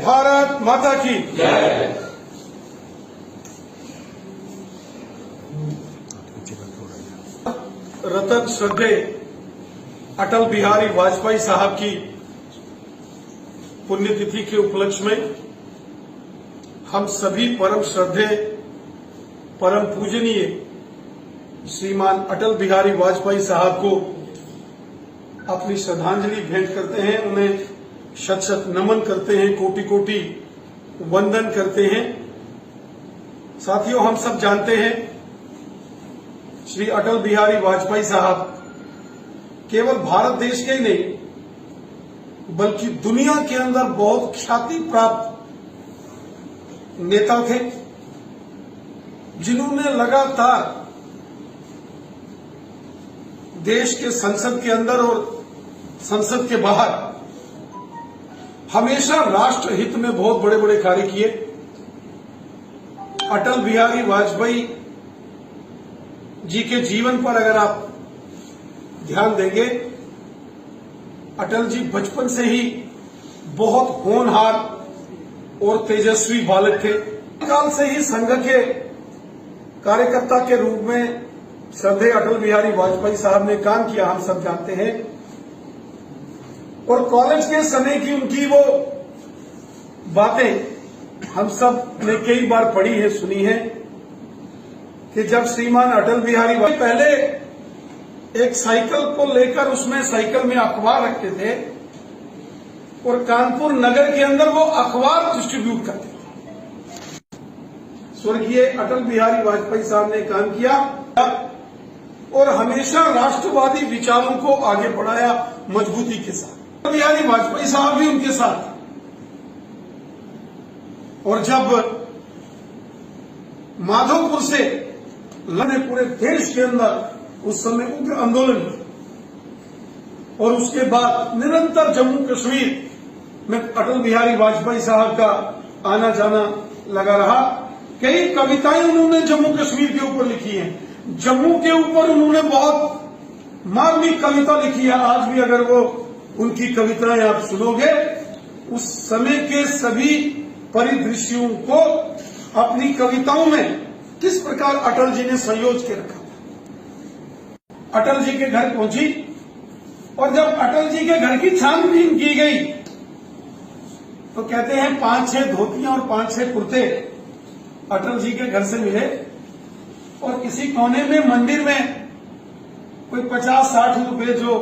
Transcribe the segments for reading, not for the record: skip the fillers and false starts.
भारत माता की जय। रतन श्रद्धेय अटल बिहारी वाजपेयी साहब की पुण्यतिथि के उपलक्ष्य में हम सभी परम श्रद्धेय परम पूजनीय श्रीमान अटल बिहारी वाजपेयी साहब को अपनी श्रद्धांजलि भेंट करते हैं, उन्हें शत शत नमन करते हैं, कोटि कोटि वंदन करते हैं। साथियों, हम सब जानते हैं श्री अटल बिहारी वाजपेयी साहब केवल भारत देश के ही नहीं बल्कि दुनिया के अंदर बहुत ख्याति प्राप्त नेता थे, जिन्होंने लगातार देश के संसद के अंदर और संसद के बाहर हमेशा राष्ट्र हित में बहुत बड़े बड़े कार्य किए। अटल बिहारी वाजपेयी जी के जीवन पर अगर आप ध्यान देंगे, अटल जी बचपन से ही बहुत होनहार और तेजस्वी बालक थे। काल से ही संघ के कार्यकर्ता के रूप में श्रद्धेय अटल बिहारी वाजपेयी साहब ने काम किया, हम सब जानते हैं। और कॉलेज के समय की उनकी वो बातें हम सब ने कई बार पढ़ी है, सुनी है कि जब श्रीमान अटल बिहारी वाजपेयी पहले एक साइकिल को लेकर उसमें साइकिल में अखबार रखते थे और कानपुर नगर के अंदर वो अखबार डिस्ट्रीब्यूट करते थे। स्वर्गीय अटल बिहारी वाजपेयी साहब ने काम किया और हमेशा राष्ट्रवादी विचारों को आगे बढ़ाया मजबूती के साथ। अटल बिहारी वाजपेयी साहब भी उनके साथ। और जब माधोपुर से लड़े पूरे देश के अंदर उस समय उग्र आंदोलन और उसके बाद निरंतर जम्मू कश्मीर में अटल बिहारी वाजपेयी साहब का आना जाना लगा रहा। कई कविताएं उन्होंने जम्मू कश्मीर के ऊपर लिखी हैं। जम्मू के ऊपर उन्होंने बहुत मार्मिक कविता लिखी है। आज भी अगर वो उनकी कविताएं आप सुनोगे, उस समय के सभी परिदृश्यों को अपनी कविताओं में किस प्रकार अटल जी ने संयोज के रखा। अटल जी के घर पहुंची और जब अटल जी के घर की छानबीन की गई तो कहते हैं 5-6 धोतियां और 5-6 कुर्ते अटल जी के घर से मिले और किसी कोने में मंदिर में कोई 50-60 रुपए जो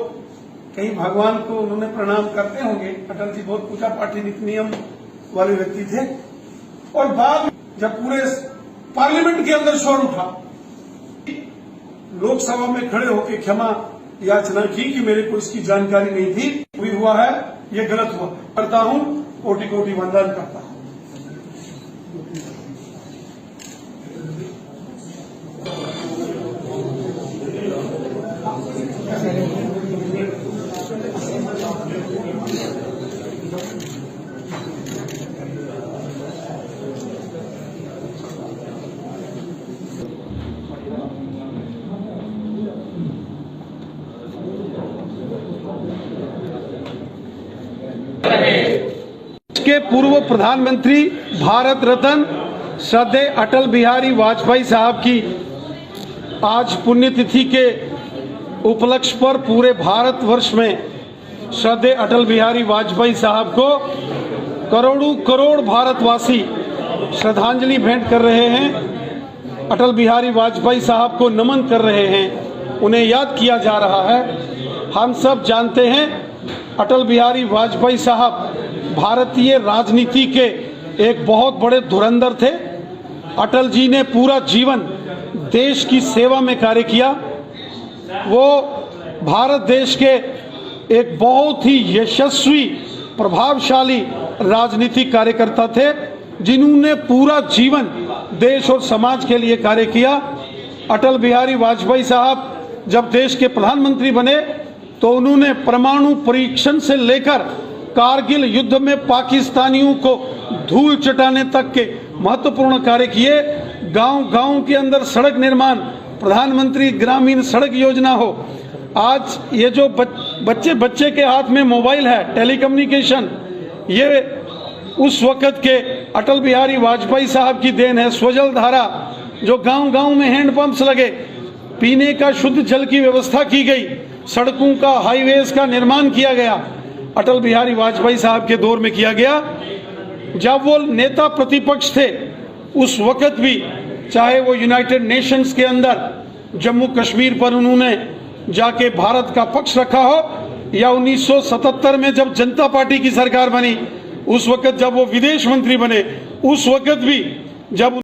कहीं भगवान को उन्होंने प्रणाम करते होंगे। अटल जी बहुत पूजा पाठी नीति नियम वाले व्यक्ति थे। और बाद जब पूरे पार्लियामेंट के अंदर शोर उठा, लोकसभा में खड़े होकर क्षमा याचना की कि मेरे को इसकी जानकारी नहीं थी, हुआ है, ये गलत हुआ करता हूं, कोटि कोटि वंदन करता हूं। के पूर्व प्रधानमंत्री भारत रत्न श्रद्धेय अटल बिहारी वाजपेयी साहब की आज पुण्यतिथि के उपलक्ष्य पर पूरे भारतवर्ष में श्रद्धेय अटल बिहारी वाजपेयी साहब को करोड़ों करोड़ भारतवासी श्रद्धांजलि भेंट कर रहे हैं। अटल बिहारी वाजपेयी साहब को नमन कर रहे हैं, उन्हें याद किया जा रहा है। हम सब जानते हैं अटल बिहारी वाजपेयी साहब भारतीय राजनीति के एक बहुत बड़े धुरंधर थे। अटल जी ने पूरा जीवन देश की सेवा में कार्य किया। वो भारत देश के एक बहुत ही यशस्वी प्रभावशाली राजनीतिक कार्यकर्ता थे, जिन्होंने पूरा जीवन देश और समाज के लिए कार्य किया। अटल बिहारी वाजपेयी साहब जब देश के प्रधानमंत्री बने तो उन्होंने परमाणु परीक्षण से लेकर कारगिल युद्ध में पाकिस्तानियों को धूल चटाने तक के महत्वपूर्ण कार्य किए। गांव-गांव के अंदर सड़क निर्माण, प्रधानमंत्री ग्रामीण सड़क योजना हो। आज ये जो बच्चे के हाथ में मोबाइल है, टेलीकम्युनिकेशन, ये उस वक्त के अटल बिहारी वाजपेयी साहब की देन है। स्वजल धारा, जो गांव-गांव में हैंडपंप्स लगे, पीने का शुद्ध जल की व्यवस्था की गई, सड़कों का, हाईवेज का निर्माण किया गया, अटल बिहारी वाजपेयी साहब के दौर में किया गया। जब वो नेता प्रतिपक्ष थे उस वक्त भी, चाहे वो यूनाइटेड नेशंस के अंदर जम्मू कश्मीर पर उन्होंने जाके भारत का पक्ष रखा हो, या 1977 में जब जनता पार्टी की सरकार बनी, उस वक्त जब वो विदेश मंत्री बने, उस वक्त भी जब